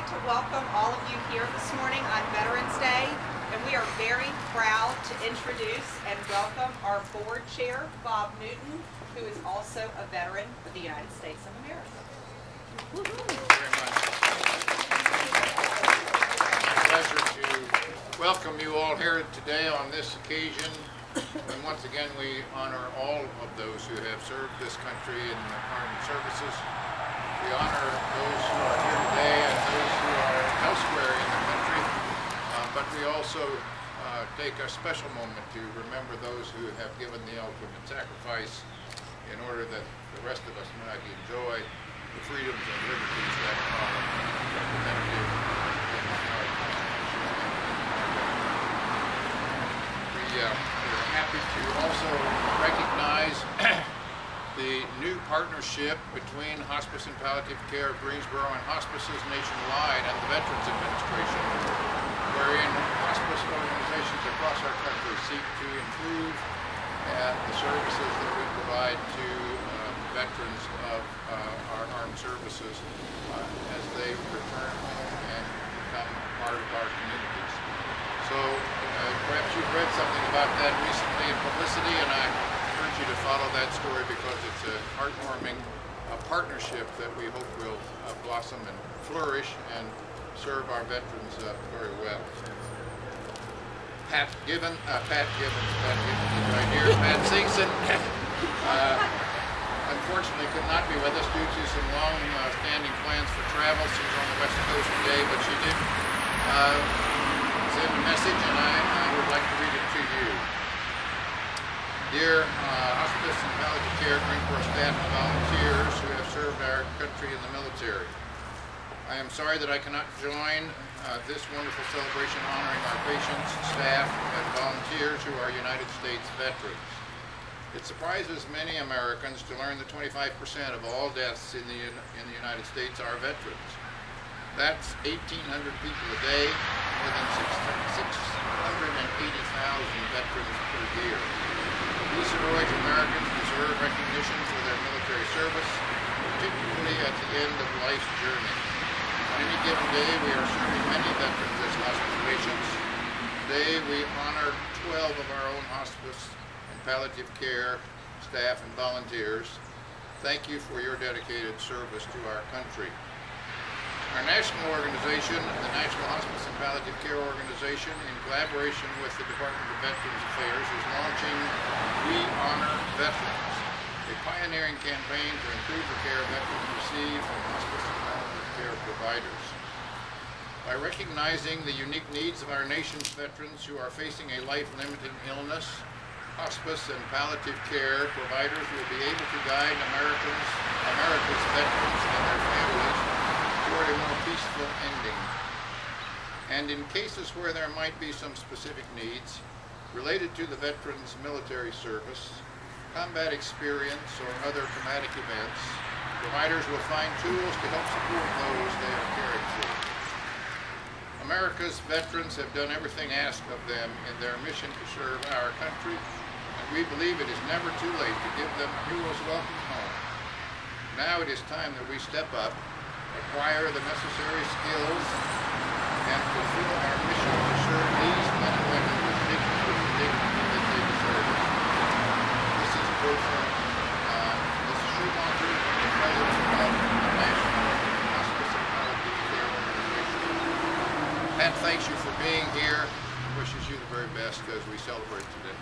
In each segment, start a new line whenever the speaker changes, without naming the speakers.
like to welcome all of you here this morning on Veterans Day, and we are very proud to introduce and welcome our board chair, Bob Newton, who is also a veteran of the United States of America.
Thank you very much. It's a pleasure to welcome you all here today on this occasion. And once again, we honor all of those who have served this country in the armed services. We honor those who are here today and those who are elsewhere in the country, but we also take a special moment to remember those who have given the ultimate sacrifice in order that the rest of us might enjoy the freedoms and liberties that are representative in our Constitution. We're happy to also recognize the new partnership between Hospice and Palliative Care of Greensboro and hospices nationwide and the Veterans Administration, wherein hospice organizations across our country seek to improve the services that we provide to veterans of our armed services as they return home and become part of our communities. So perhaps you've read something about that recently in publicity, and I urge you to follow that story because it's a heartwarming partnership that we hope will blossom and flourish and serve our veterans very well. Pat Gibbons is right here. Pat Singson unfortunately could not be with us due to some long-standing plans for travel. She's on the West Coast today, but she did send a message, and I would like to read it to you. Dear Hospice and Palliative Care, Greensboro staff and volunteers who have served our country in the military, I am sorry that I cannot join this wonderful celebration honoring our patients, staff, and volunteers who are United States veterans. It surprises many Americans to learn that 25% of all deaths in the United States are veterans. That's 1,800 people a day, more than 680,000 veterans per year. These heroic Americans deserve recognition for their military service, particularly at the end of life's journey. On any given day, we are serving many veterans as hospice patients. Today, we honor 12 of our own hospice and palliative care staff and volunteers. Thank you for your dedicated service to our country. Our national organization, the National Hospice and Palliative Care Organization, in collaboration with the Department of Veterans Affairs, is launching We Honor Veterans, a pioneering campaign to improve the care veterans receive from hospice and palliative care providers. By recognizing the unique needs of our nation's veterans who are facing a life-limiting illness, hospice and palliative care providers will be able to guide America's veterans and their families toward a more peaceful ending. And in cases where there might be some specific needs related to the veteran's military service, combat experience, or other traumatic events, providers will find tools to help support those they are caring for. America's veterans have done everything asked of them in their mission to serve our country, and we believe it is never too late to give them a hero's welcome home. Now it is time that we step up, acquire the necessary skills, and fulfill our mission to serve these men and women with the dignity that they deserve. This is quote from Mrs. Schumacher, the President of the National Hospice and Palliative Care Organization. Pat thanks you for being here and wishes you the very best as we celebrate today.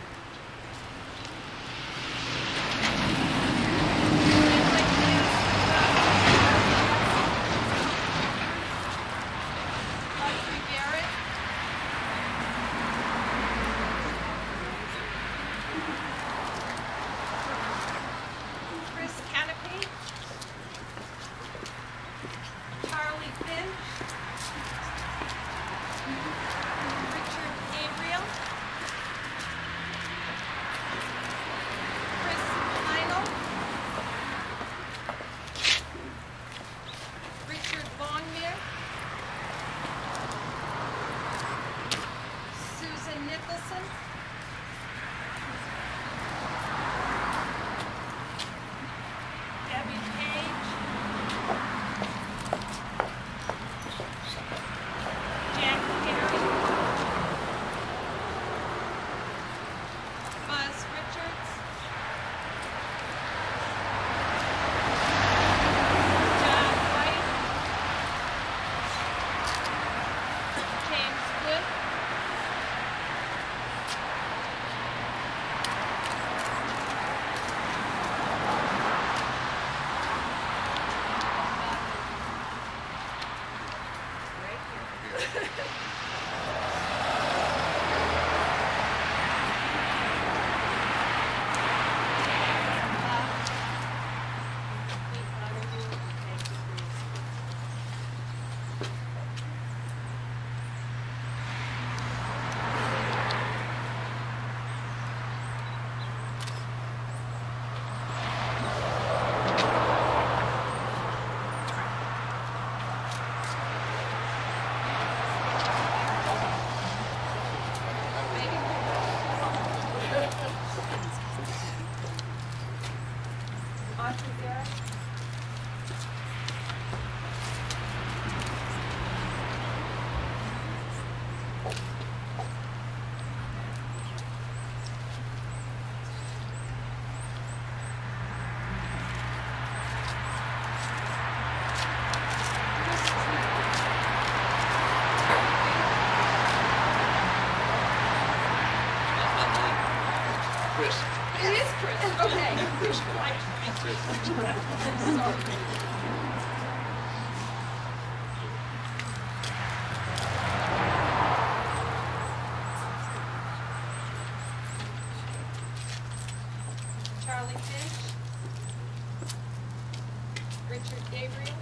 Chris.
It is Chris. Okay.
Chris.
Sorry. Charlie Fish. Richard Gabriel.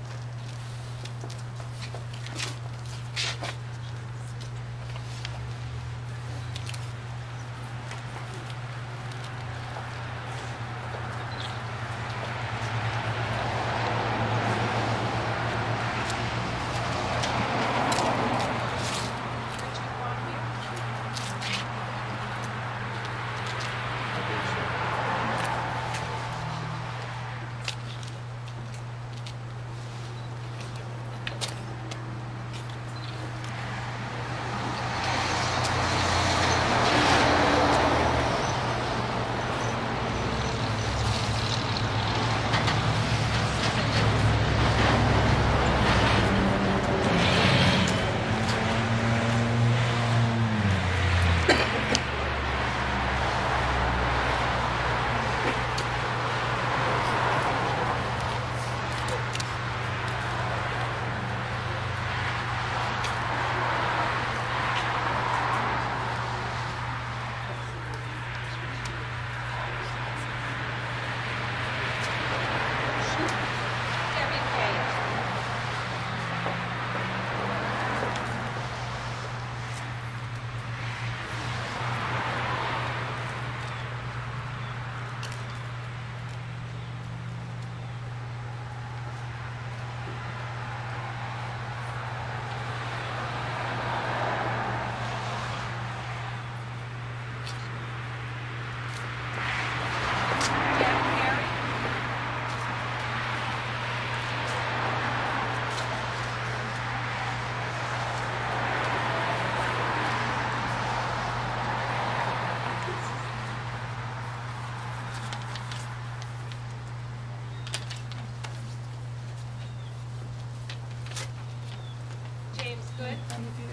Good.